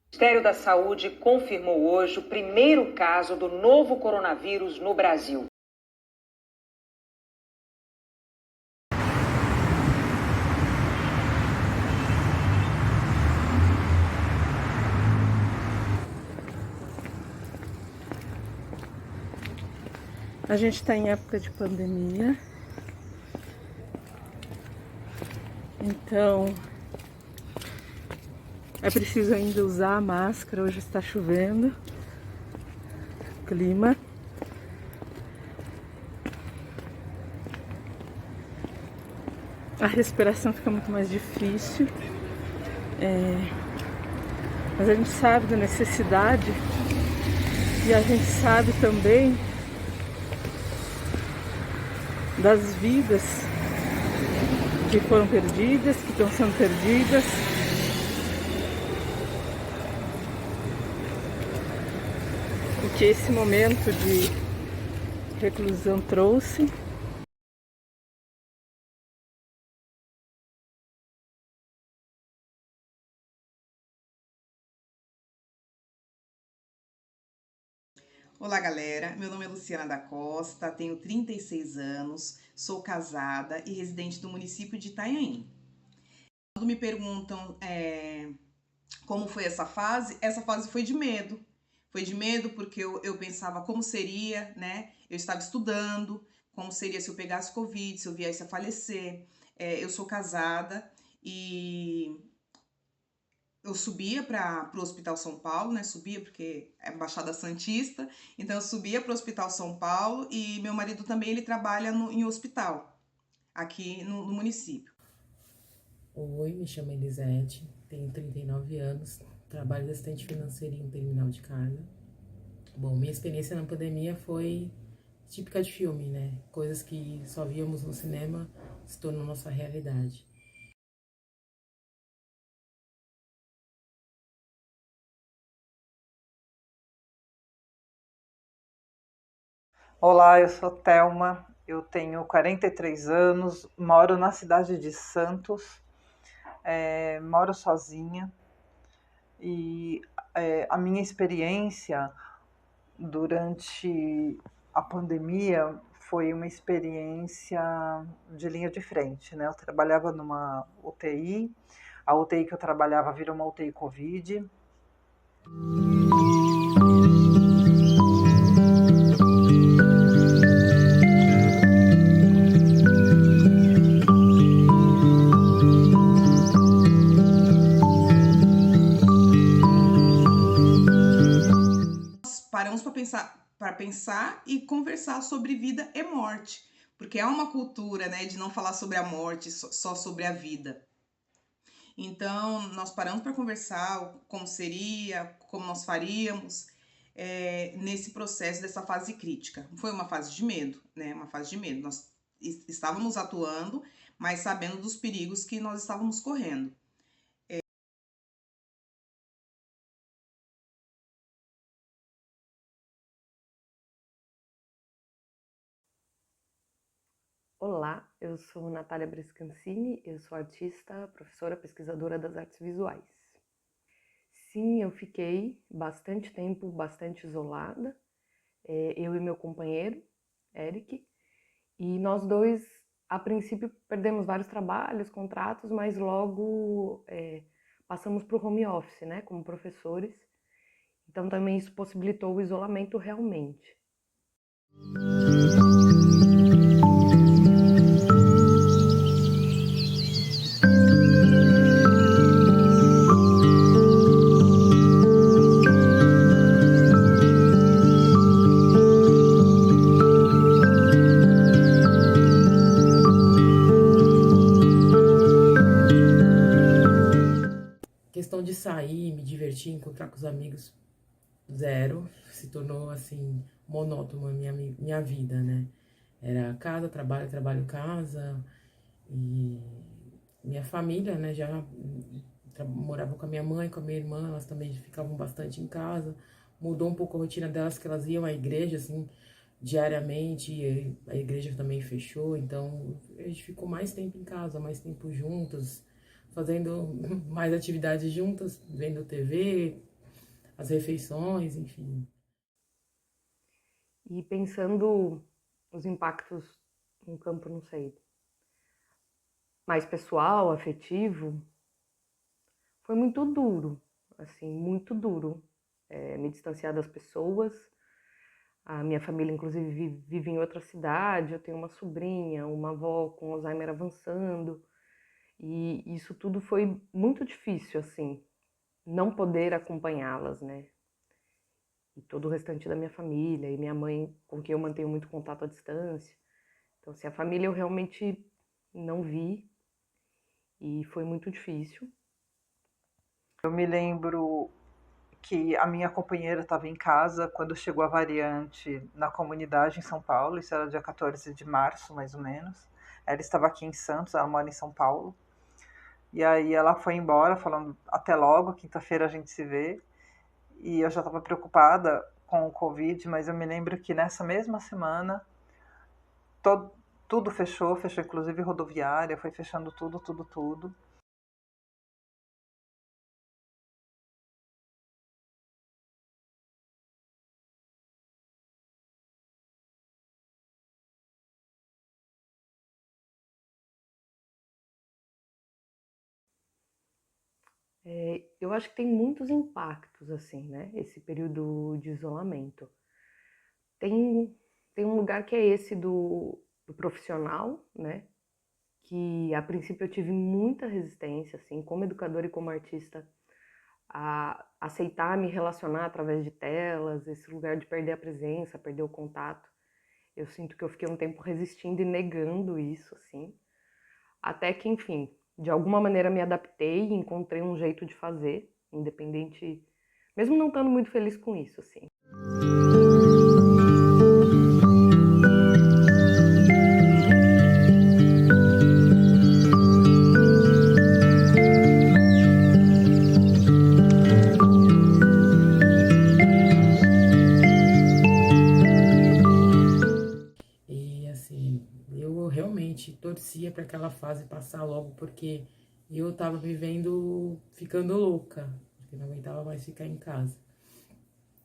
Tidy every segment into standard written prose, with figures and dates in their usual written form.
O Ministério da Saúde confirmou hoje o primeiro caso do novo coronavírus no Brasil. A gente está em época de pandemia, então é preciso ainda usar a máscara. Hoje está chovendo, clima. A respiração fica muito mais difícil, mas a gente sabe da necessidade e a gente sabe também das vidas que foram perdidas, que estão sendo perdidas. O que esse momento de reclusão trouxe. Olá, galera. Meu nome é Luciana da Costa, tenho 36 anos, sou casada e residente do município de Itanhaém. Quando me perguntam como foi essa fase foi de medo. Foi de medo porque eu pensava como seria, né? Eu estava estudando, como seria se eu pegasse Covid, se eu viesse a falecer. Eu sou casada e eu subia para o Hospital São Paulo, né? Subia porque é Baixada Santista, então eu subia para o Hospital São Paulo e meu marido também ele trabalha em hospital aqui no município. Oi, me chamo Elisete, tenho 39 anos, trabalho de assistente financeira em um terminal de carga. Bom, minha experiência na pandemia foi típica de filme, né? Coisas que só víamos no cinema se tornam nossa realidade. Olá, eu sou Thelma, eu tenho 43 anos, moro na cidade de Santos, moro sozinha e a minha experiência durante a pandemia foi uma experiência de linha de frente, né? Eu trabalhava numa UTI, a UTI que eu trabalhava virou uma UTI Covid. Paramos para pensar e conversar sobre vida e morte, porque há uma cultura, né, de não falar sobre a morte, só sobre a vida. Então, nós paramos para conversar como seria, como nós faríamos nesse processo dessa fase crítica. Foi uma fase de medo, né? Uma fase de medo. Nós estávamos atuando, mas sabendo dos perigos que nós estávamos correndo. Olá, eu sou Natália Brescancini, eu sou artista, professora, pesquisadora das artes visuais. Sim, eu fiquei bastante tempo, bastante isolada, eu e meu companheiro, Eric, e nós dois, a princípio, perdemos vários trabalhos, contratos, mas logo passamos para o home office, né, como professores, então também isso possibilitou o isolamento realmente. Questão de sair, me divertir, encontrar com os amigos, zero. Se tornou, assim, monótono a minha vida, né? Era casa, trabalho, trabalho, casa. E minha família, né, já morava com a minha mãe, com a minha irmã, elas também ficavam bastante em casa. Mudou um pouco a rotina delas, que elas iam à igreja, assim, diariamente, e a igreja também fechou, então a gente ficou mais tempo em casa, mais tempo juntas, fazendo mais atividades juntas, vendo TV, as refeições, enfim. E pensando os impactos no campo, não sei, mais pessoal, afetivo, foi muito duro, assim, muito duro. Me distanciar das pessoas. A minha família, inclusive, vive em outra cidade. Eu tenho uma sobrinha, uma avó com Alzheimer avançando. E isso tudo foi muito difícil, assim, não poder acompanhá-las, né? E todo o restante da minha família, e minha mãe, com quem eu mantenho muito contato à distância. Então, assim, a família eu realmente não vi e foi muito difícil. Eu me lembro que a minha companheira estava em casa quando chegou a variante na comunidade em São Paulo, isso era dia 14 de março, mais ou menos. Ela estava aqui em Santos, ela mora em São Paulo. E aí ela foi embora, falando até logo, quinta-feira a gente se vê. E eu já estava preocupada com o Covid, mas eu me lembro que nessa mesma semana tudo fechou inclusive rodoviária, foi fechando tudo, tudo, tudo. Eu acho que tem muitos impactos, assim, né? Esse período de isolamento. Tem, tem um lugar que é esse do profissional, né? Que a princípio eu tive muita resistência, assim, como educadora e como artista, a aceitar me relacionar através de telas, esse lugar de perder a presença, perder o contato. Eu sinto que eu fiquei um tempo resistindo e negando isso, assim, até que, enfim, de alguma maneira me adaptei e encontrei um jeito de fazer, independente, mesmo não estando muito feliz com isso, assim. E assim, eu realmente torcia para aquela fase passar logo, porque eu tava vivendo, ficando louca, porque não aguentava mais ficar em casa.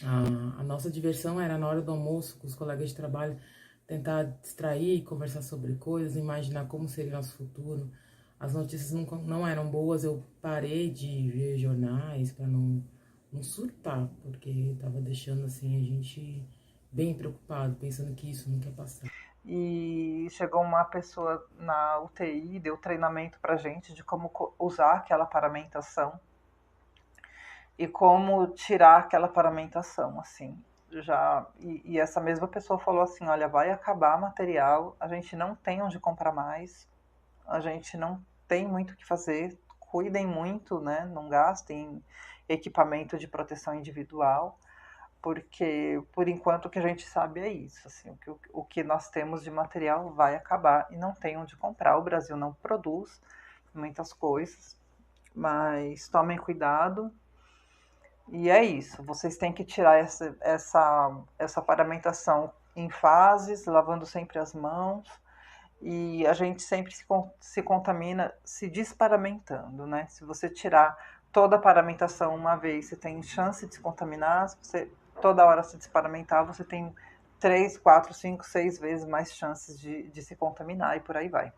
A nossa diversão era na hora do almoço, com os colegas de trabalho, tentar distrair, conversar sobre coisas, imaginar como seria o nosso futuro. As notícias não eram boas, eu parei de ver jornais para não surtar, porque estava deixando assim a gente bem preocupado, pensando que isso não quer passar. E chegou uma pessoa na UTI, deu treinamento pra gente de como usar aquela paramentação e como tirar aquela paramentação, assim. E essa mesma pessoa falou assim, olha, vai acabar material, a gente não tem onde comprar mais, a gente não tem muito o que fazer, cuidem muito, né, não gastem equipamento de proteção individual, porque por enquanto o que a gente sabe é isso, assim, o que nós temos de material vai acabar e não tem onde comprar. O Brasil não produz muitas coisas, mas tomem cuidado. E é isso, vocês têm que tirar essa paramentação em fases, lavando sempre as mãos, e a gente sempre se contamina se desparamentando, né? Se você tirar toda a paramentação uma vez, você tem chance de se contaminar. Se você toda hora se desparamentar, você tem 3, 4, 5, 6 vezes mais chances de se contaminar e por aí vai.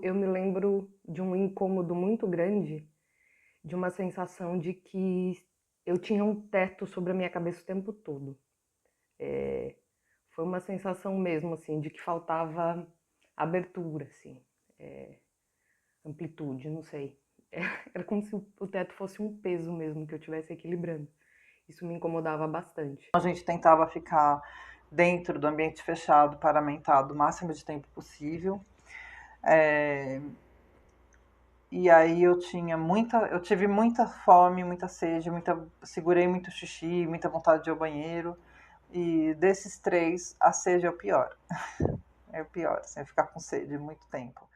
Eu me lembro de um incômodo muito grande, de uma sensação de que eu tinha um teto sobre a minha cabeça o tempo todo. Foi uma sensação mesmo, assim, de que faltava abertura, assim, amplitude, não sei. Era como se o teto fosse um peso mesmo que eu estivesse equilibrando. Isso me incomodava bastante. A gente tentava ficar dentro do ambiente fechado, paramentado, o máximo de tempo possível. E aí eu tive muita fome, muita sede, segurei muito xixi, muita vontade de ir ao banheiro, E desses 3, a sede é o pior. É o pior, assim, ficar com sede muito tempo.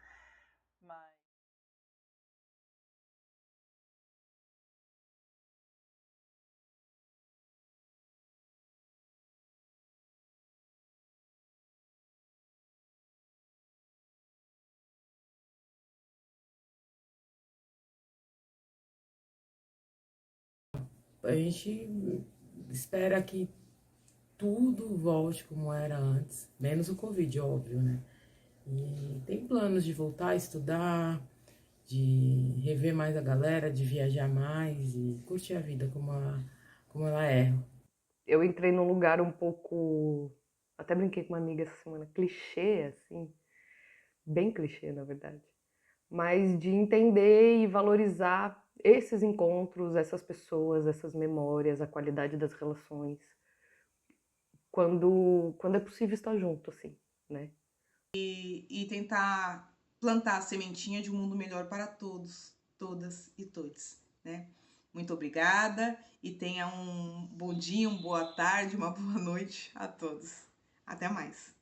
A gente espera que tudo volte como era antes, menos o Covid, óbvio, né? E tem planos de voltar a estudar, de rever mais a galera, de viajar mais e curtir a vida como ela é. Eu entrei num lugar um pouco, até brinquei com uma amiga essa semana, clichê, assim, bem clichê, na verdade, mas de entender e valorizar esses encontros, essas pessoas, essas memórias, a qualidade das relações, quando é possível estar junto, assim, né? E tentar plantar a sementinha de um mundo melhor para todos, todas e todos, né? Muito obrigada e tenha um bom dia, uma boa tarde, uma boa noite a todos. Até mais.